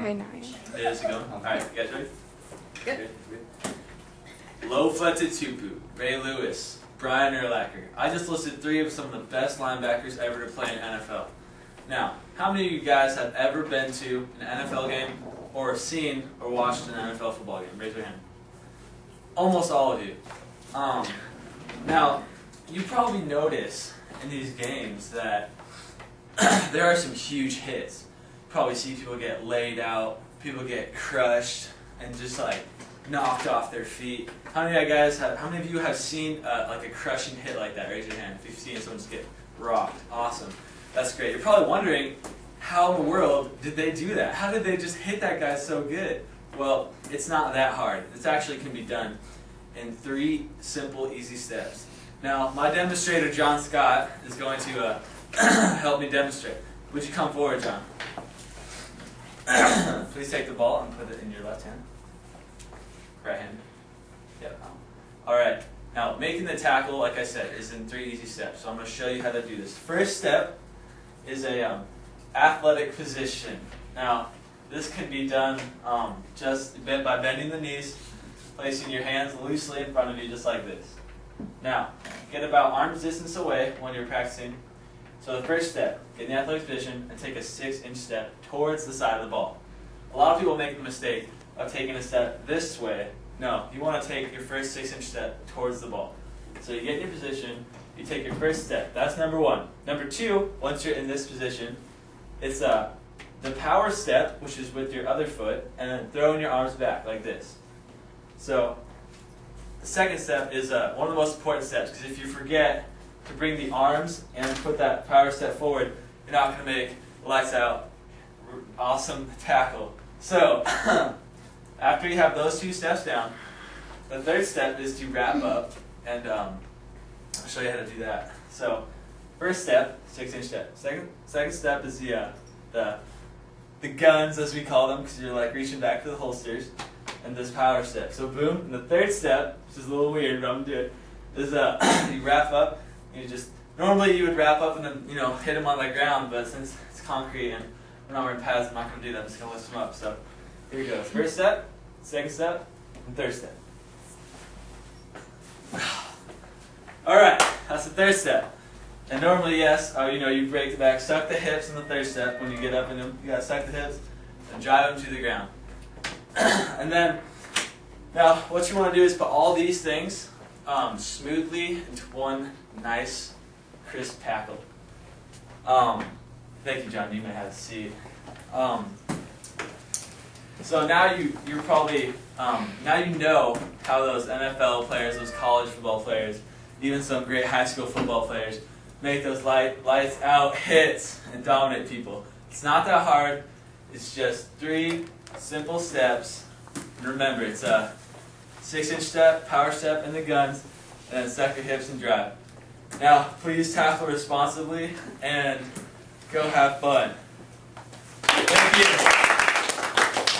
I know. It is going. Alright, you guys ready? Good. Lofa Tupu, Ray Lewis, Brian Urlacher. I just listed 3 of some of the best linebackers ever to play in NFL. Now, how many of you guys have ever been to an NFL game or seen or watched an NFL football game? Raise your hand. Almost all of you. Now, you probably notice in these games that there are some huge hits. You probably see people get laid out, people get crushed, and just like knocked off their feet. How many of you have seen like a crushing hit like that? Raise your hand if you've seen someone just get rocked. Awesome. That's great. You're probably wondering, how in the world did they do that? How did they just hit that guy so good? Well, it's not that hard. This actually can be done in 3 simple, easy steps. Now, my demonstrator, John Scott, is going to help me demonstrate. Would you come forward, John? Please take the ball and put it in your left hand. Right hand. Yep. All right. Now, making the tackle, like I said, is in 3 easy steps. So I'm going to show you how to do this. First step is a athletic position. Now, this can be done just by bending the knees, placing your hands loosely in front of you, just like this. Now, get about arm's distance away when you're practicing. So the first step, get in the athletic position and take a 6-inch step towards the side of the ball. A lot of people make the mistake of taking a step this way. No, you want to take your first 6-inch step towards the ball. So you get in your position, you take your first step. That's number 1. Number 2, once you're in this position, it's the power step, which is with your other foot, and then throwing your arms back like this. So the second step is one of the most important steps, because if you forget to bring the arms and put that power step forward, you're not going to make lights out, awesome tackle. So after you have those 2 steps down, the third step is to wrap up, and I'll show you how to do that. So first step, 6-inch step. Second step is the guns, as we call them, because you're like reaching back for the holsters, and this power step. So boom. And the third step, which is a little weird, but I'm gonna do it, is you wrap up. You just normally you would wrap up and then hit them on the ground, but since it's concrete and we're not wearing pads, I'm not gonna do that. I'm just gonna lift them up. So here we go. First step, second step, and third step. All right, that's the third step. And normally, yes, you break the back, suck the hips in the third step. When you get up in them, you gotta suck the hips and drive them to the ground. And then, now what you want to do is put all these things smoothly into one nice, crisp tackle. Thank you, John. You may have a seat. So now you're probably now you know how those NFL players, those college football players, even some great high school football players make those lights out hits and dominate people. It's not that hard. It's just 3 simple steps. And remember, it's a 6-inch step, power step in the guns, and then suck your hips and drive. Now, please tackle responsibly and go have fun. Thank you.